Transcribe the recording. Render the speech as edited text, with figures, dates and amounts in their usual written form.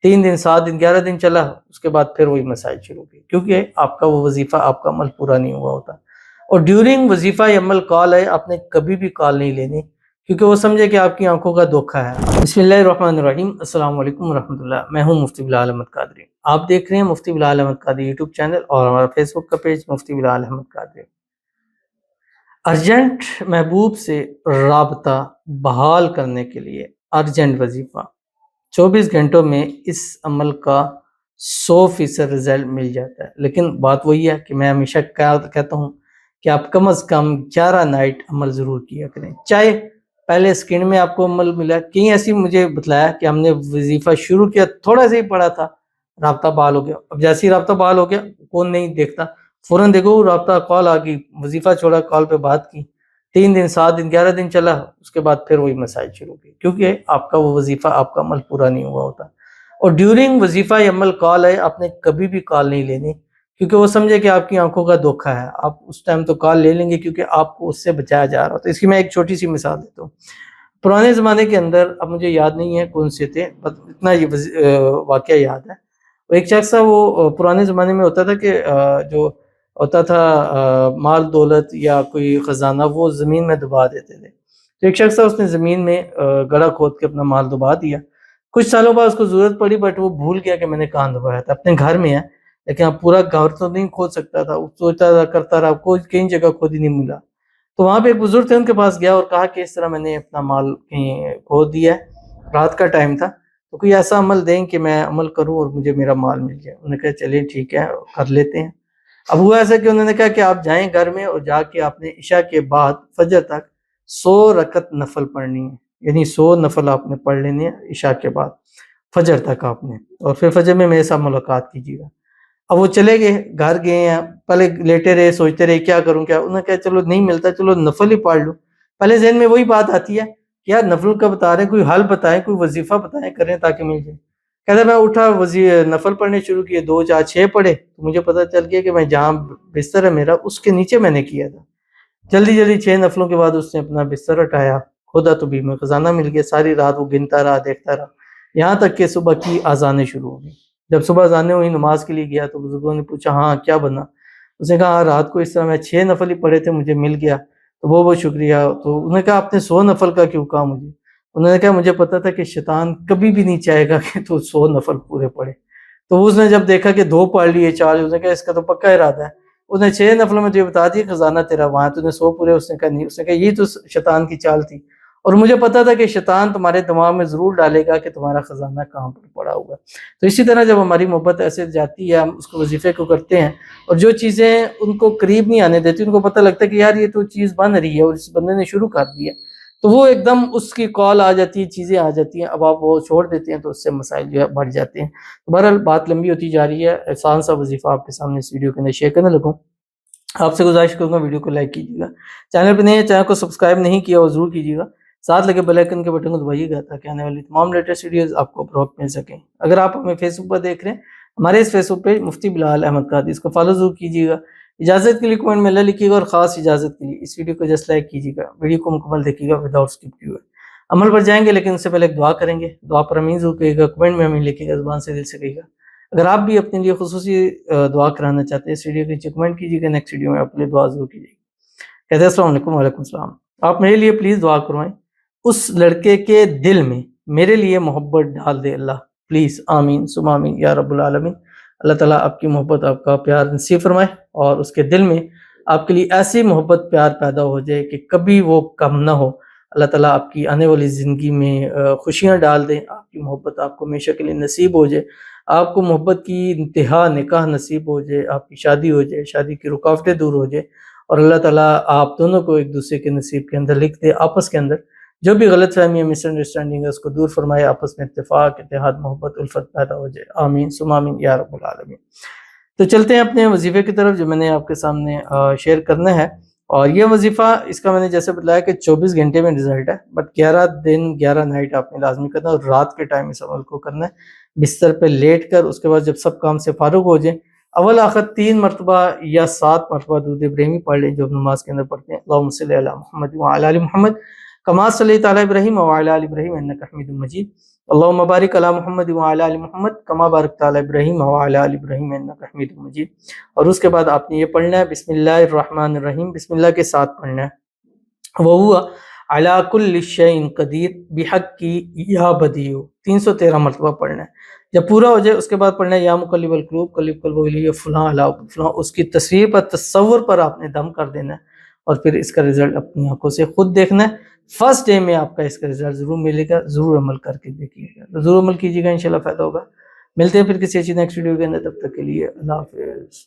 3 دن 7 دن 11 دن چلا، اس کے بعد پھر وہی مسائل شروع ہوئے، کیونکہ آپ کا وہ وظیفہ آپ کا عمل پورا نہیں ہوا ہوتا۔ اور ڈیورنگ وظیفہ یا عمل کال ہے، آپ نے کبھی بھی کال نہیں لینی، کیونکہ وہ سمجھے کہ آپ کی آنکھوں کا دھوکہ ہے۔ بسم اللہ الرحمن الرحیم، السلام علیکم ورحمۃ اللہ، میں ہوں مفتی بلال احمد قادری۔ آپ دیکھ رہے ہیں مفتی بلال احمد قادری یوٹیوب چینل اور ہمارا فیس بک کا پیج مفتی بلال احمد قادری۔ ارجنٹ محبوب سے رابطہ بحال کرنے کے لیے ارجنٹ وظیفہ 24 گھنٹوں میں اس عمل کا 100% رزلٹ مل جاتا ہے۔ لیکن بات وہی ہے کہ میں ہمیشہ کہتا ہوں کہ آپ کم از کم 11 نائٹ عمل ضرور کیا کریں، چاہے پہلے سیکنڈ میں آپ کو عمل ملا۔ کہیں ایسی مجھے بتلایا کہ ہم نے وظیفہ شروع کیا، تھوڑا سا ہی پڑھا تھا، رابطہ بحال ہو گیا۔ اب جیسے ہی رابطہ بحال ہو گیا، کون نہیں دیکھتا، فوراً دیکھو رابطہ کال آ گئی، وظیفہ چھوڑا، کال پہ بات کی، 3 دن 7 دن 11 دن چلا، اس کے بعد پھر وہی مسائل شروع ہوئے، کیونکہ آپ کا وہ وظیفہ آپ کا عمل پورا نہیں ہوا ہوتا۔ اور ڈیورنگ وظیفہ یا عمل کال ہے، آپ نے کبھی بھی کال نہیں لینی، کیونکہ وہ سمجھے کہ آپ کی آنکھوں کا دھوکہ ہے۔ آپ اس ٹائم تو کال لے لیں گے کیونکہ آپ کو اس سے بچایا جا رہا ہوتا ہے۔ اس کی میں ایک چھوٹی سی مثال دیتا ہوں۔ پرانے زمانے کے اندر، اب مجھے یاد نہیں ہے کون سے تھے، بس اتنا یہ واقعہ یاد ہے۔ وہ ایک شخص تھا، وہ پرانے زمانے میں ہوتا تھا کہ جو ہوتا تھا مال دولت یا کوئی خزانہ، وہ زمین میں دبا دیتے تھے۔ تو ایک شخص تھا، اس نے زمین میں گڑھا کھود کے اپنا مال دبا دیا۔ کچھ سالوں بعد اس کو ضرورت پڑی، بٹ وہ بھول گیا کہ میں نے کہاں دبایا تھا۔ اپنے گھر میں ہے، لیکن اب پورا گھر تو نہیں کھود سکتا تھا، سوچتا رہا کرتا رہا، کوئی کہیں جگہ کھود ہی نہیں ملا۔ تو وہاں پہ ایک بزرگ تھے، ان کے پاس گیا اور کہا کہ اس طرح میں نے اپنا مال کہیں کھود دیا ہے، رات کا ٹائم تھا، تو کوئی ایسا عمل دیں کہ میں عمل کروں اور مجھے میرا مال مل جائے۔ انہوں نے کہا چلیے ٹھیک ہے، کر لیتے ہیں۔ اب ہوا ایسا کہ انہوں نے کہا کہ آپ جائیں گھر میں اور جا کے آپ نے عشاء کے بعد فجر تک 100 رکعت نفل پڑھنی ہے، یعنی 100 نفل آپ نے پڑھ لینے ہیں عشاء کے بعد فجر تک آپ نے، اور پھر فجر میں میرے ساتھ ملاقات کیجیے گا۔ اب وہ چلے گئے، گھر گئے ہیں، پہلے لیٹے رہے، سوچتے رہے کیا کروں کیا۔ انہوں نے کہا چلو نہیں ملتا، چلو نفل ہی پڑھ لو۔ پہلے ذہن میں وہی بات آتی ہے کہ یار نفل کا بتا رہے ہیں، کوئی حل بتائیں، کوئی وظیفہ بتائیں، کریں تاکہ مل جائے۔ کہتا میں اٹھا، نفل پڑھنے شروع کیے، 2 4 6 پڑھے، تو مجھے پتہ چل گیا کہ میں جہاں بستر ہے میرا، اس کے نیچے میں نے کیا تھا۔ جلدی جلدی 6 نفلوں کے بعد اس نے اپنا بستر ہٹایا، کھودا تو بھی میں خزانہ مل گیا۔ ساری رات وہ گنتا رہا، دیکھتا رہا، یہاں تک کہ صبح کی اذانیں شروع ہو گئی۔ جب صبح اذانیں ہوئی، نماز کے لیے گیا تو بزرگوں نے پوچھا ہاں کیا بنا؟ اس نے کہا ہاں رات کو اس طرح میں 6 نفل ہی پڑھے تھے، مجھے مل گیا، تو بہت شکریہ۔ تو انہوں نے کہا آپ نے 100 نفل کا کیوں کہا مجھے؟ انہوں نے کہا مجھے پتا تھا کہ شیطان کبھی بھی نہیں چاہے گا کہ تو 100 نفل پورے پڑھے۔ تو اس نے جب دیکھا کہ 2 پڑھ لیے 4، اس نے کہا اس کا تو پکا ارادہ ہے۔ اس نے 6 نفلوں میں تجھے بتا دیا خزانہ تیرا وہاں، تو نے 100 پورے۔ اس نے کہا نہیں، اس نے کہا یہ تو شیطان کی چال تھی، اور مجھے پتا تھا کہ شیطان تمہارے دماغ میں ضرور ڈالے گا کہ تمہارا خزانہ کہاں پر پڑا ہوا ہے۔ تو اسی طرح جب ہماری محبت ایسے جاتی ہے، ہم اس کو وظیفے کو کرتے ہیں، اور جو چیزیں ان کو قریب نہیں آنے دیتی، ان کو پتہ لگتا ہے کہ یار یہ تو چیز بن رہی ہے اور اس بندے نے شروع کر دی ہے، تو وہ ایک دم اس کی کال آ جاتی ہے، چیزیں آ جاتی ہیں، اب آپ وہ چھوڑ دیتے ہیں تو اس سے مسائل جو ہے بڑھ جاتے ہیں۔ بہرحال بات لمبی ہوتی جا رہی ہے، آسان سا وظیفہ آپ کے سامنے اس ویڈیو کے اندر شیئر کرنے لگوں۔ آپ سے گزارش کروں گا ویڈیو کو لائک کیجیے گا، چینل پہ نہیں ہے چینل کو سبسکرائب نہیں کیا وہ ضرور کیجیے گا، ساتھ لگے بیل آئیکن کے بٹن کو دبائیے گا تاکہ آنے والی تمام لیٹسٹ ویڈیوز آپ کو بروقت مل سکیں۔ اگر آپ ہمیں فیس بک پر دیکھ رہے ہیں، ہمارے اس فیس بک پیج مفتی بلال احمد قادری، اس کو فالو ضرور کیجیے گا۔ اجازت کے لیے کمنٹ میں اللہ لکھیے گا، اور خاص اجازت کے لیے اس ویڈیو کو جسٹ لائک کیجیے گا، ویڈیو کو مکمل دیکھیے گا وداؤٹ اسکپ کیے ہوئے۔ عمل پر جائیں گے لیکن اس سے پہلے ایک دعا کریں گے، دعا پر امین ضرور کہیے گا، کمنٹ میں امین لکھیے گا، زبان سے دل سے کہیے گا۔ اگر آپ بھی اپنے لیے خصوصی دعا کرانا چاہتے ہیں، اس ویڈیو کے نیچے کمنٹ کیجیے گا، نیکسٹ ویڈیو میں آپ کے لیے دعا ضرور کیجیے گا۔ کہتے ہیں السلام علیکم وعلیکم السلام، آپ میرے لیے پلیز دعا کروائیں، اس لڑکے کے دل میں میرے لیے محبت ڈال دے اللہ، پلیز آمین ثم آمین یا رب العالمین۔ اللہ تعالیٰ آپ کی محبت، آپ کا پیار نصیب فرمائے، اور اس کے دل میں آپ کے لیے ایسی محبت پیار پیدا ہو جائے کہ کبھی وہ کم نہ ہو۔ اللہ تعالیٰ آپ کی آنے والی زندگی میں خوشیاں ڈال دیں، آپ کی محبت آپ کو ہمیشہ کے لیے نصیب ہو جائے، آپ کو محبت کی انتہا نکاح نصیب ہو جائے، آپ کی شادی ہو جائے، شادی کی رکاوٹیں دور ہو جائے، اور اللہ تعالیٰ آپ دونوں کو ایک دوسرے کے نصیب کے اندر لکھ دے، آپس کے اندر جو بھی غلط فہمی ہے، مس انڈرسٹینڈنگ ہے، اس کو دور فرمائے، آپس میں اتفاق، اتحاد، محبت، الفت پیدا ہو جائے، آمین ثم آمین یا رب العالمین۔ تو چلتے ہیں اپنے وظیفے کی طرف جو میں نے آپ کے سامنے شیئر کرنا ہے، اور یہ وظیفہ اس کا میں نے جیسے بتلایا کہ 24 گھنٹے میں رزلٹ ہے، بٹ 11 دن 11 نائٹ آپ نے لازمی کرنا ہے، اور رات کے ٹائم اس عمل کو کرنا ہے، بستر پہ لیٹ کر۔ اس کے بعد جب سب کام سے فارغ ہو جائیں، اول آخر 3 مرتبہ یا 7 مرتبہ درود ابراہیمی پڑھ لیں جو ہم نماز کے اندر پڑھتے ہیں، اللہم صلی علی محمد وعلی آل محمد کما صلیت علی ابراہیم وعلی آل ابراہیم انک حمید مجید۔ اللہم بارک علی محمد وعلی آل محمد کما بارکت علی ابراہیم وعلی آل ابراہیم انک حمید مجید. اور اس کے بعد آپ نے یہ پڑھنا ہے بسم اللہ الرحمن الرحیم، بسم اللہ کے ساتھ پڑھنا ہے. وَهُوَ عَلَى كُلِّ شَيْءٍ قَدِيرٌ بِحَقِّ یا بدیع، 313 مرتبہ پڑھنا ہے. جب پورا ہو جائے اس کے بعد پڑھنا ہے یا مقلب القلوب قلب قلب الیہ فلاں علی فلاں. اس کی تصویر پر تصور پر آپ نے دم کر دینا ہے اور پھر اس کا رزلٹ اپنی آنکھوں سے خود دیکھنا ہے. فرسٹ ڈے میں آپ کا اس کا رزلٹ ضرور ملے گا، ضرور عمل کر کے دیکھیے گا، ضرور عمل کیجیے گا، انشاءاللہ فائدہ ہوگا. ملتے ہیں پھر کسی اچھی نیکسٹ ویڈیو کے اندر، تب تک کے لیے اللہ حافظ.